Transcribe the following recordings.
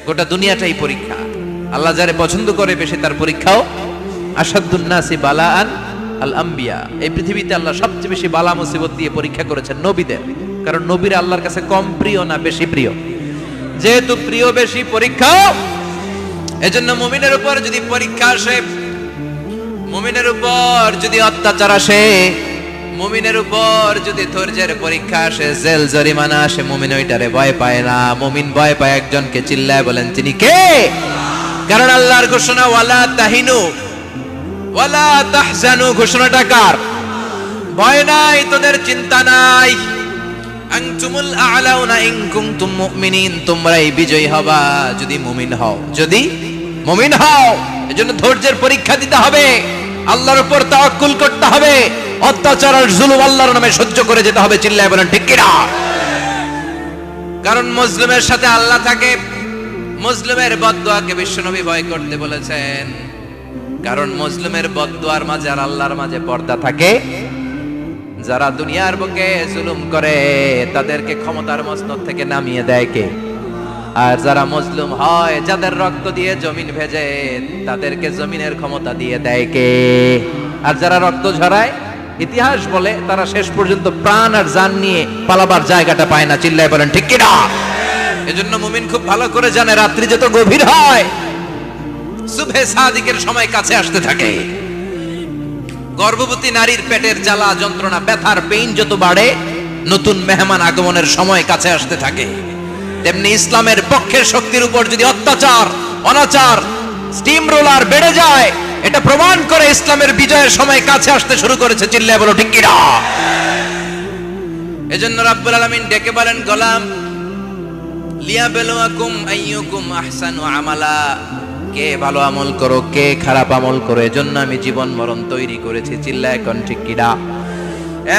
গোটা দুনিয়াটাই পরীক্ষা। আল্লাহ যারে পছন্দ করে বেশি তার পরীক্ষাও। আসাদুন নাসি বালাআন আল আম্বিয়া। এই পৃথিবীতে আল্লাহ সবচেয়ে বেশি বালা মুসিবত দিয়ে পরীক্ষা করেছেন নবীদের, কারণ নবীরা আল্লাহর কাছে কম প্রিয় না বেশি প্রিয়। যেহেতু প্রিয় বেশি, পরীক্ষাও। এজন্য মুমিনের উপর যদি পরীক্ষা আসে, মুমিনের উপর যদি অত্যাচার আসে, মুমিনের উপর যদি ধৈর্যের পরীক্ষা আসে, জেল জরিমানা আসে, মুমিন ওইটারে ভয় পায় না। মুমিন ভয় পায় একজনকে। চিল্লায় বলেন তিনি কে? কারণ আল্লাহর ঘোষণা ওয়ালা তাহিনু ওয়ালা তাহজানু। ঘোষণাটা কার? ভয় নাই, তোদের চিন্তা নাই। আনতুমুল আ'লাউনা ইন কুনতুম মুমিনিন। তোমরাই বিজয়ী হবা যদি মুমিন হও, যদি মুমিন হও। এজন্য ধৈর্যের পরীক্ষা দিতে হবে, আল্লাহর উপর তাওয়াক্কুল করতে হবে, অত্যাচার আর জুলুম আল্লাহর নামে সহ্য করে যেতে হবে। চিল্লায় বলেন ঠিক কিনা? কারণ মুসলিমের সাথে আল্লাহ থাকে। মুসলিমের বদদুয়াকে বিশ্বনবী ভয় করতে বলেছেন, কারণ মুসলিমের বদদুয়ার মাঝে আর আল্লাহর মাঝে পর্দা থাকে। যারা দুনিয়ার বুকে জুলুম করে তাদেরকে ক্ষমতার মসনদ থেকে নামিয়ে দেয় কে? আর যারা মজলুম হয়, যাদের রক্ত দিয়ে জমিন ভেজে, তাদেরকে জমিনের ক্ষমতা দিয়ে দেয় কে? আর যারা রক্ত ঝরায়, ইতিহাস বলে তারা শেষ পর্যন্ত প্রাণ আর জান নিয়ে পালাবার জায়গাটা পায় না। চিল্লায় বলেন ঠিক কিনা? এজন্য মুমিন খুব ভালো করে জানে, রাত্রি যত গভীর হয়, সুবহে সাদিকের সময় কাছে আসতে থাকে। গর্ভবতী নারীর পেটের জ্বালা যন্ত্রণা, ব্যথার পেইন যত বাড়ে, নতুন মেহমান আগমনের সময় কাছে আসতে থাকে। তেমনি ইসলামের পক্ষের শক্তির উপর যদি অত্যাচার, অনাচার, স্টিম রোলার বেড়ে যায়, এটা প্রমাণ করে ইসলামের বিজয়ের সময় কাছে আসতে শুরু করেছে। চিল্লায় বলো ঠিক কিনা? এজন্য রাব্বুল আলামিন ডেকে বলেন, গোলাম লিয়াবলুয়াকুম আইয়ুকুম আহসানু আমালা। কে ভালো আমল করো, কে খারাপ আমল করো, এজন্য আমি জীবন মরণ তৈরি করেছি। চিল্লায় এখন ঠিক কিনা?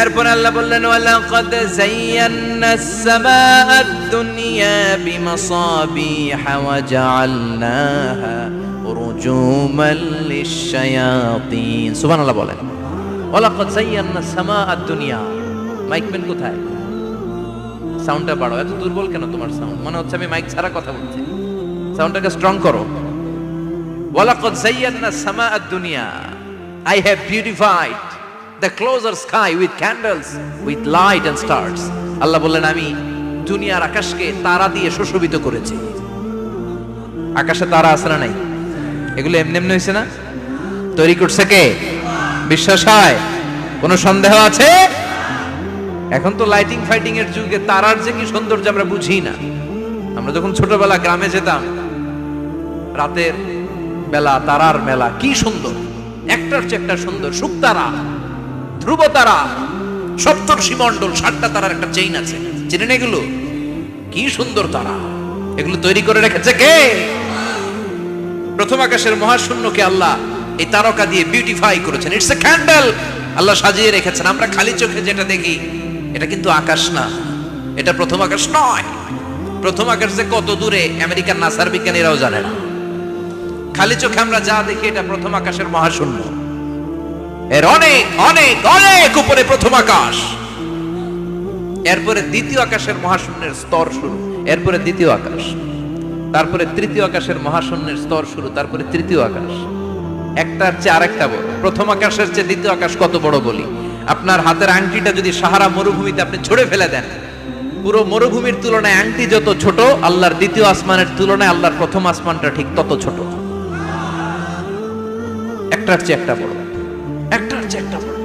এরপর আল্লাহ বললেন, ওয়ালাকাদ যায়্যানাস সামাআদ দুনিয়া বিমাসাবিহা ওয়া জাআলনাহা রুজুমান লিশ-শায়াতিন। সুবহানাল্লাহ বলেন। ওয়ালাকাদ যায়্যানাস সামাআদ দুনিয়া। মাইকম্যান কোথায়? সাউন্ডটা বাড়াও। এত দুর্বল কেন তোমার সাউন্ড? মনে হচ্ছে আমি মাইক ছাড়া কথা বলছি। সাউন্ডটাকে স্ট্রং করো। ওয়ালাকাদ যায়্যানাস সামাআদ দুনিয়া। I have beautified the closer sky with candles, with light and stars. আল্লাহ বললেন, আমি দুনিয়ার আকাশকে তারা দিয়ে সুশোভিত করেছি। আকাশে তারা আছে না নাই? এগুলো এমনি এমনি হয়েছে না? তৈরি করছে কে? বিশ্বাস হয়? কোনো সন্দেহ আছে? এখন তো লাইটিং ফাইটিং এর যুগে তারার যে কি সৌন্দর্য আমরা বুঝি না। আমরা যখন ছোটবেলা গ্রামে যেতাম, রাতের বেলা তারার মেলা, কি সুন্দর! একটার চেয়ে একটা সুন্দর। শুকতারা, ধ্রুব তারা, সপ্তর্ষি মণ্ডল, 7টা তারার একটা চেইন আছে। চেনেন এগুলো? কি সুন্দর তারা! এগুলো তৈরি করে রেখেছে কে? প্রথম আকাশের মহাশূন্যকে আল্লাহ এই তারকা দিয়ে বিউটিফাই করেছেন। It's a candle. আল্লাহ সাজিয়ে রেখেছেন। আমরা খালি চোখে যেটা দেখি, এটা কিন্তু আকাশ না, এটা প্রথম আকাশ নয়। প্রথম আকাশ যে কত দূরে আমেরিকার নাসার বিজ্ঞানীরাও জানে না। খালি চোখে আমরা যা দেখি, এটা প্রথম আকাশের মহাশূন্য। এর অনেক অনেক অনেক উপরে প্রথম আকাশ। এরপরে দ্বিতীয় আকাশের মহাশূন্যের স্তর শুরু, এরপরে দ্বিতীয় আকাশ, তারপরে তৃতীয় আকাশের মহাশূন্যের স্তর শুরু, তারপরে তৃতীয় আকাশ। একটার চেয়ে আরেকটা বড়। প্রথম আকাশের চেয়ে দ্বিতীয় আকাশ কত বড় বলি? আপনার হাতের আংটিটা যদি সাহারা মরুভূমিতে আপনি ছুঁড়ে ফেলে দেন, পুরো মরুভূমির তুলনায় আংটি যত ছোট, আল্লাহর দ্বিতীয় আসমানের তুলনায় আল্লাহর প্রথম আসমানটা ঠিক তত ছোট। একটার চেয়ে একটা বড়, একটার চেয়ে একটা বড়।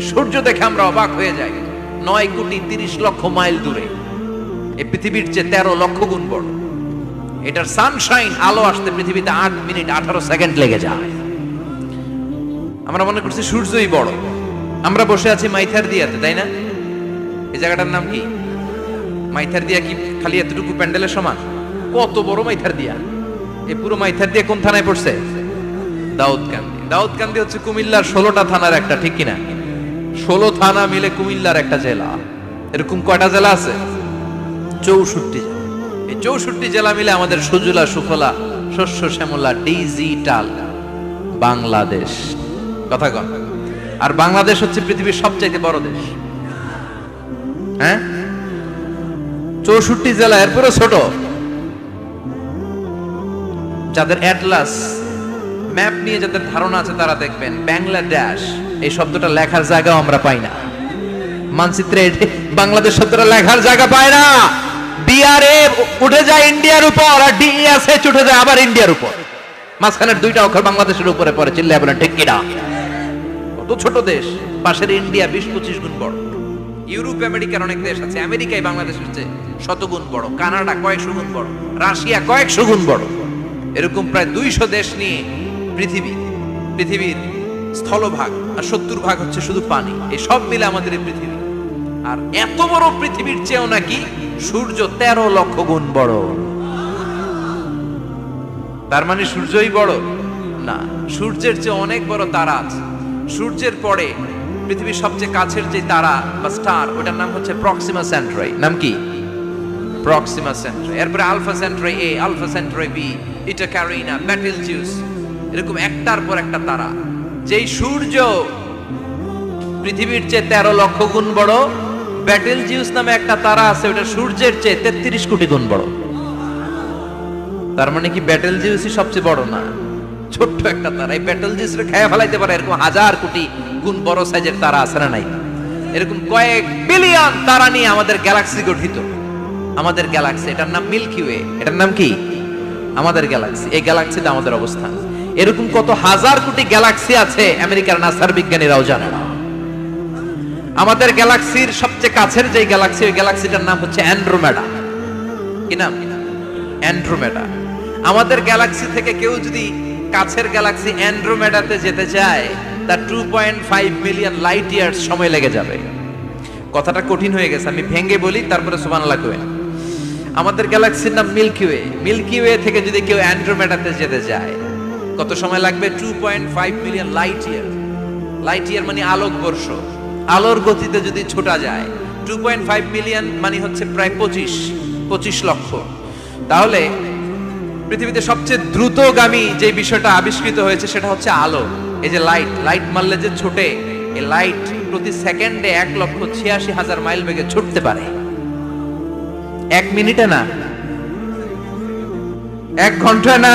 সূর্য দেখে আমরা অবাক হয়ে যাই। 9,30,00,000 মাইল দূরে। এই পৃথিবীর চেয়ে 13 লক্ষ গুণ বড়। এটার সানশাইন, আলো আসতে পৃথিবীতে 8 মিনিট 18 সেকেন্ড লেগে যায়। আমরা মনে করছি সূর্যই বড়। আমরা বসে আছি মাইথার দিয়াতে, তাই না? এই জায়গাটার নাম কি? মাইথার দিয়া। কি খালি এতটুকু প্যান্ডেলের সমান? কত বড় মাইথার দিয়া! এই পুরো মাইথার দিয়া কোন থানায় পড়ছে? দাউদকান্দি। দাউদকান্দি হচ্ছে কুমিল্লার 16টা থানার একটা, ঠিক কিনা? 16 থানা মিলে কুমিল্লার একটা জেলা। এরকম কয়টা জেলা আছে? 64 জেলা। এই 64 জেলা মিলে আমাদের সুজলা সুফলা, শস্য শ্যামলা, ডিজিটাল বাংলাদেশ। কথা কন। আর বাংলাদেশ হচ্ছে পৃথিবীর সবচাইতে বড় দেশ। হ্যাঁ, 64 জেলা, এরপরে ছোট। যাদের অ্যাটলাস ম্যাপ নিয়ে যাদের ধারণা আছে তারা দেখবেন বাংলাদেশ এই শব্দটা লেখার জায়গাও আমরা পাই না। মানচিত্রে বাংলাদেশ শব্দটা লেখার জায়গা পায় না। ডিআরএ উঠে যায় ইন্ডিয়ার উপর, আর ডিএসএচ উঠে যায় আবার ইন্ডিয়ার উপর। মাঝখানের দুইটা অক্ষর বাংলাদেশের উপরে পড়ে। চিল্লায় বলেন ঠিক কিনা? কত ছোট দেশ, পাশের ইন্ডিয়া 20-25 গুণ বড়। ইউরোপ আমেরিকার অনেক দেশ আছে, আমেরিকায় বাংলাদেশের চেয়ে শতগুণ বড়, কানাডা কয়েকশো গুণ বড়, রাশিয়া কয়েকশো গুণ বড়। এরকম প্রায় 200 দেশ নিয়ে পৃথিবীর স্থলভাগ, আর 70% হচ্ছে শুধু পানি। এই সব মিলে আমাদের এই পৃথিবী। আর এত বড় পৃথিবীর চেয়েও নাকি সূর্য 13 লক্ষ গুণ বড়। তার মানে সূর্যই বড় না, সূর্যের চেয়ে অনেক বড় তারা আছে। সূর্যের পরে পৃথিবীর সবচেয়ে কাছের যে তারা বা স্টার, ওটার নাম হচ্ছে প্রক্সিমা সেন্ট্রাই। নাম কি? প্রক্সিমা সেন্ট্রাই। এরপরে আলফা সেন্ট্রাই এ, আলফা সেন্ট্রাই বি, ইটা ক্যারিনা, বেটেলজিউস, এরকম একটার পর একটা তারা। যেই সূর্য পৃথিবীর চেয়ে 13 লক্ষ গুণ বড়, বেটেলজিউস নামে একটা তারা আছে, ওটা সূর্যের চেয়ে 33 কোটি গুণ বড়। তার মানে কি বেটেলজিউসই সবচেয়ে বড় না? ছোট্ট একটা তারা। এই বেটেলজিউসকে খেয়ে ফেলাইতে পারে এরকম 1000 কোটি গুণ বড় সাইজের তারা আছে না নাই? এরকম কয়েক বিলিয়ন তারা নিয়ে আমাদের গ্যালাক্সি গঠিত। আমাদের গ্যালাক্সি, এটার নাম মিল্কি ওয়ে। এটার নাম কি? আমাদের গ্যালাক্সি। এই গ্যালাক্সিতে আমাদের অবস্থান। এরকম কত হাজার কোটি গ্যালাক্সি আছে আমেরিকার নাসার বিজ্ঞানীরাও জানে না। আমাদের গ্যালাক্সির সবচেয়ে কাছের যে গ্যালাক্সি, ওই গ্যালাক্সিটার নাম হচ্ছে অ্যান্ড্রোমেডা। কি নাম? অ্যান্ড্রোমেডা। আমাদের গ্যালাক্সি থেকে কেউ যদি কাছের গ্যালাক্সি অ্যান্ড্রোমেডাতে যেতে চায়, তার 2.5 মিলিয়ন লাইট ইয়ার্স সময় লেগে যাবে। কথাটা কঠিন হয়ে গেছে, আমি ভেঙে বলি, তারপরে সুবহানাল্লাহ কইবেন। আমাদের গ্যালাক্সির নাম মিল্কি ওয়ে। মিল্কি ওয়ে থেকে যদি কেউ অ্যান্ড্রোমেডাতে যেতে চায়, কত সময় লাগবে? 2.5 million light year. Light year মানে আলোকবর্ষ। আলোর গতিতে যদি ছোটা যায়, 2.5 মিলিয়ন মানে হচ্ছে প্রায় 25 লক্ষ। তাহলে পৃথিবীতে সবচেয়ে দ্রুতগামী যে বিষয়টা আবিষ্কৃত হয়েছে সেটা হচ্ছে আলো। এই যে লাইট মারলে যে ছোটে, এই লাইট প্রতি সেকেন্ডে 1,86,000 মাইল বেগে ছুটতে পারে। 1 মিনিটে না, 1 ঘন্টায় না,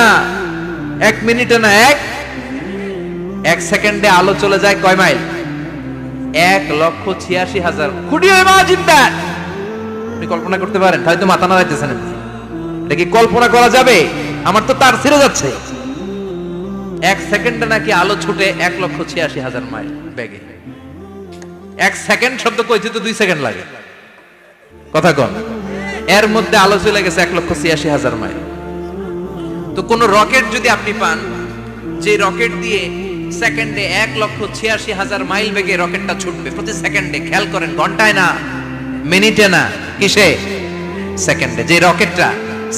1 মিনিটে না, 1 সেকেন্ডে আলো চলে যায় কয় mile? 1,86,000। Could you imagine that? আপনি কল্পনা করতে পারেন? হয়তো মাথা নাড়াইতেছেন। এটা কি কল্পনা করা যাবে? আমার তো তার ছিঁড়ে যাচ্ছে। 1 সেকেন্ডে নাকি আলো ছুটে 1,86,000 মাইল বেগে। 1 সেকেন্ড শব্দ কইতে তো 2 সেকেন্ড লাগে। কথা কন। এর মধ্যে আলো চলে গেছে 1,86,000 মাইল। তো কোন রকেট যদি আপনি পান, যে রকেট দিয়ে সেকেন্ডে 1,86,000 মাইল বেগে রকেটটা ছুটবে প্রতি সেকেন্ডে, খেয়াল করেন, ঘন্টায় না, মিনিটে না, কিসে? সেকেন্ডে। যে রকেটটা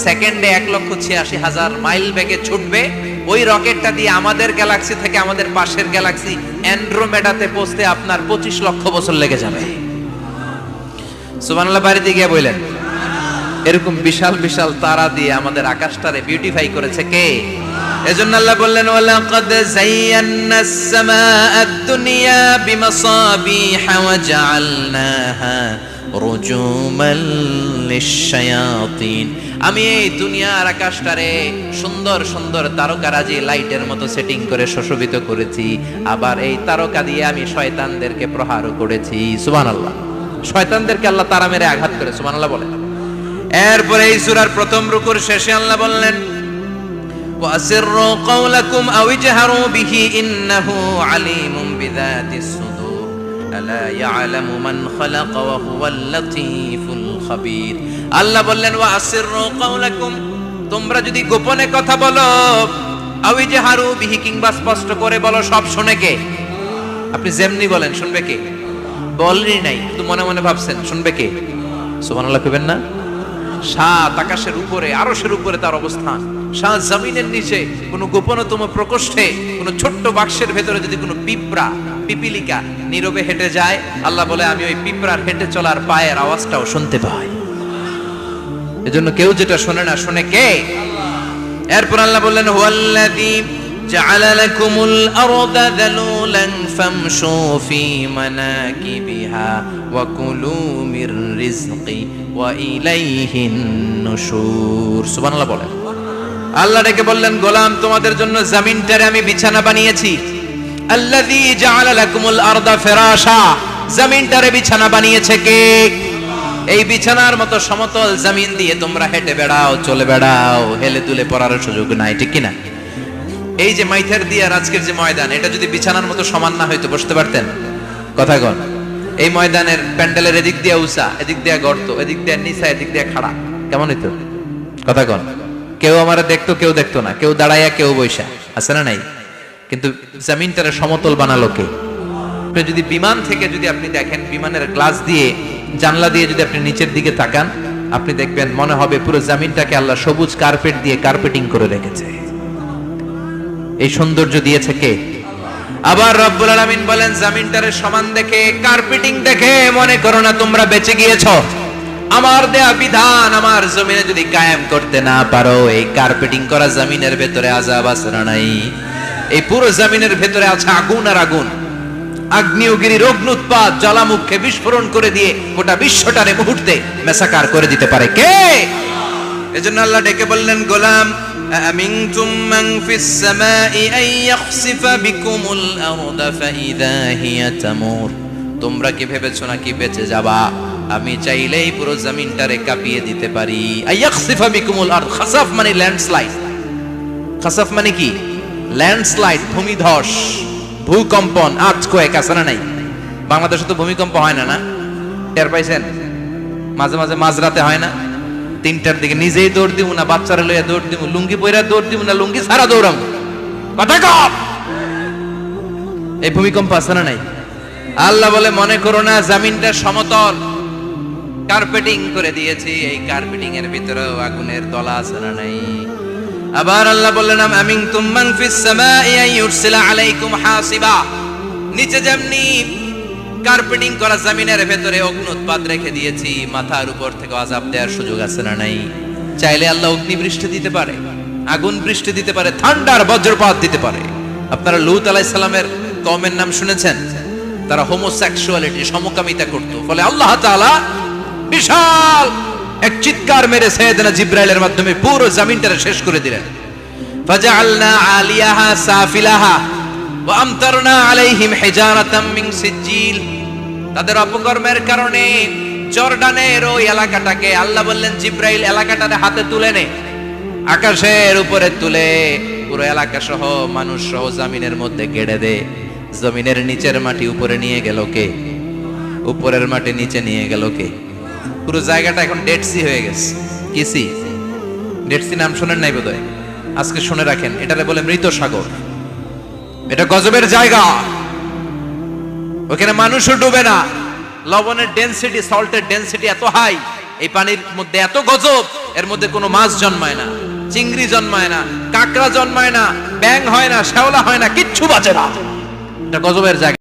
সেকেন্ডে 1,86,000 মাইল বেগে ছুটবে, ওই রকেটটা দিয়ে আমাদের গ্যালাক্সি থেকে আমাদের পাশের গ্যালাক্সি অ্যান্ড্রোমেডাতে পৌঁছতে আপনার 25 লক্ষ বছর লেগে যাবে। সুবহানাল্লাহ বাড়িতে গিয়ে বললেন। এরকম বিশাল বিশাল তারা দিয়ে আমাদের আকাশটারে বিউটিফাই করেছে কে? এজন্য আল্লাহ বললেন, ওয়ালাকাদ যায়্যানাস সামাআদ দুনিয়া বিমাসাবিহা ওয়া জাআলনাহা রুজুমান লিশ-শায়াতিন। আমি এই দুনিয়ার আকাশটারে সুন্দর সুন্দর তারকারাজি লাইটের মতো সেটিং করে সুশোভিত করেছি। আবার এই তারকা দিয়ে আমি শয়তানদেরকে প্রহারও করেছি। সুবহানাল্লাহ। শয়তানদেরকে আল্লাহ তারা মেরে আঘাত করে। সুবহানাল্লাহ বলেন। এরপরে এই সূরার প্রথম রুকুর শেষে আল্লাহ বললেন, ওয়াসিররু কাওলাকুম আও ইজহারু বিহি ইন্নাহু আলিমুম বিযাতিস সুদূর আলা ইয়ালামু মান খালাকা ওয়া হুয়াল লাতীফুল খাবীর। আল্লাহ বললেন, ওয়াসিররু কাওলাকুম, তোমরা যদি গোপনে কথা বলো, আও ইজহারু বিহি, কিংবা স্পষ্ট করে বলো, সব শুনে কে? আপনি যেমনি বলেন শুনবে কে? বলেনই নাই, শুধু মনে মনে ভাবছেন, শুনবে কে? সুবহানাল্লাহ কইবেন না? সাত আকাশের উপরে, আরশের উপরে তার অবস্থান, সাত জমিনের নিচে কোন গোপনতম প্রকোষ্ঠে, কোন ছোট্ট বাক্সের ভেতরে যদি কোনো পিপিলিকা নীরবে হেঁটে যায়, আল্লাহ বলে আমি ওই পিঁপড়ার হেঁটে চলার পায়ের আওয়াজটাও শুনতে পাই। এজন্য কেউ যেটা শোনে না, শোনে কে? এরপর আল্লাহ বললেন, হুয়াল্লাযী জাআলা লাকুমুল আরদা যালুলান ফামশু ফি মানাকিবিহা ওয়া কুলু মির রিজকি ওয়া ইলাইহিন নুশুর। সুবহানাল্লাহ বলেন। আল্লাহ ডেকে বললেন, গোলাম তোমাদের জন্য জমিনটারে আমি বিছানা বানিয়েছি। আল্লাযী জাআলা লাকুমুল আরদা ফিরাশা, জমিনটারে বিছানা বানিয়েছে কে? এই বিছানার মতো সমতল জমিন দিয়ে তোমরা হেঁটে বেড়াও, চলে বেড়াও, হেলে দুলে পড়ার সুযোগ নাই, ঠিক কিনা? এই যে মাইথার দিয়ে আজকের যে ময়দান, এটা যদি বিছানার মতো সমান না হয়তো বসতে পারতেন? কথা কন। এই ময়দানের প্যান্ডেলের এদিক দিয়ে উঁচা, এদিক দিয়ে গর্ত, এদিক দিয়ে নিচা, এদিক দিয়ে খাড়া, কেমন হইতো? কথা কন। কেউ আমারে দেখতো, কেউ দেখতো না, কেউ দাঁড়াইয়া, কেউ বৈশা, আছে না নাই? কিন্তু জমিনটারে সমতল বানালো কে? আপনি যদি বিমান থেকে যদি আপনি দেখেন, বিমানের গ্লাস দিয়ে, জানলা দিয়ে যদি আপনি নিচের দিকে তাকান, আপনি দেখবেন মনে হবে পুরো জমিনটাকে আল্লাহ সবুজ কার্পেট দিয়ে কার্পেটিং করে রেখেছে। এই সৌন্দর্য দিয়েছে কে? আবার রব্বুল আলামিন বলেন, জমিনটারে সমান দেখে, কার্পেটিং দেখে মনে করো না তোমরা বেঁচে গিয়েছো। আমার দেয়া বিধান আমার জমিনে যদি কায়েম করতে না পারো, এই কার্পেটিং করা জমিনের ভেতরে আযাব আছে না নাই? এই পুরো জমিনের ভেতরে আছে আগুন আর আগুন। আগ্নেয়গিরির অগ্নুৎপাত জ্বালামুখে বিস্ফোরণ করে দিয়ে গোটা বিশ্বটারে মুহূর্তে মেসাকার করে দিতে পারে কে? এজন্য আল্লাহ ডেকে বললেন, গোলাম আমিনতুম মান ফিস সামাই আন ইয়াখসিফা বিকুমুল আরদা ফাইদা হিয়া তামুর। তোমরা কি ভেবেছো নাকি বেঁচে যাবা? আমি চাইলেই পুরো জমিনটারে কাঁপিয়ে দিতে পারি। আন ইয়াখসিফা বিকুমুল আরদ, খাসাফ মানে ল্যান্ডস্লাইড। খাসাফ মানে কি? ল্যান্ডস্লাইড, ভূমিধস, ভূকম্পন, আর্থকোয়েক, আছে না নাই? বাংলাদেশে তো ভূমিকম্প হয় না, না? টের পাইছেন? মাঝে মাঝে মাঝরাতে হয় না? 3টার দিকে নিজেই দৌড় দিব না বাচ্চারা লইয়া দৌড় দিব, লুঙ্গি পইরা দৌড় দিব না লুঙ্গি ছাড়া দৌড়াম, কথা কম। এই ভূমিকম্প আছে না নাই? আল্লাহ বলে, মনে করো না জমিনটা সমতল, কার্পেটিং করে দিয়েছি। এই কার্পেটিং এর ভিতরেও আগুনের দলা আছে না নাই? আবার আল্লাহ বললেন, আমিনতুম মান ফিস সামাই আন ইউরসিলা আলাইকুম হাসিবা। নিচে যেমনি কার্পেটিং করা জমিনের ভেতরে অগ্নুৎপাত রেখে দিয়েছি, মাথার উপর থেকে আযাব দেওয়ার সুযোগ আছে না নাই? চাইলে আল্লাহ অগ্নি বৃষ্টি দিতে পারে, আগুন বৃষ্টি দিতে পারে, থান্ডার বজ্রপাত দিতে পারে। আপনারা লূত আলাইহিস সালামের কওমের নাম শুনেছেন? তারা হোমোসেক্সুয়ালিটি, সমকামিতা করত। ফলে আল্লাহ তাআলা বিশাল এক চিৎকার মেরে সাইয়েদনা জিবরাইলের মাধ্যমে পুরো জমিনটা শেষ করে দিলেন। ফাজআলনা আলিয়াহা সাফিলাহা ওয়া আমতারনা আলাইহিম হিজারাতাম মিন সিজিল। তাদের অপকর্মের কারণে জর্ডানের ওই এলাকাটাকে আল্লাহ বললেন, জিবরাইল এলাকাটারে হাতে তুলে নে, আকাশের উপরে তুলে পুরো এলাকা সহ মানুষ সহ জমিনের মধ্যে গেড়ে দে। জমিনের নিচের মাটি উপরে নিয়ে গেল কে? উপরের মাটি নিচে নিয়ে গেল কে? পুরো জায়গাটা এখন ডেড সি হয়ে গেছে। কি সি? ডেড সি নাম শুনেন নাই বোধহয়? আজকে শুনে রাখেন, এটারে বলে মৃত সাগর। এটা গজবের জায়গা, ওখানে মানুষও ডুবে না। লবণের ডেনসিটি, সল্টের ডেনসিটি এত হাই, এই পানির মধ্যে এত গজব, এর মধ্যে কোনো মাছ জন্মায় না, চিংড়ি জন্মায় না, কাঁকড়া জন্মায় না, ব্যাঙ হয় না, শ্যাওলা হয় না, কিচ্ছু বাঁচে না। এটা গজবের জায়গা।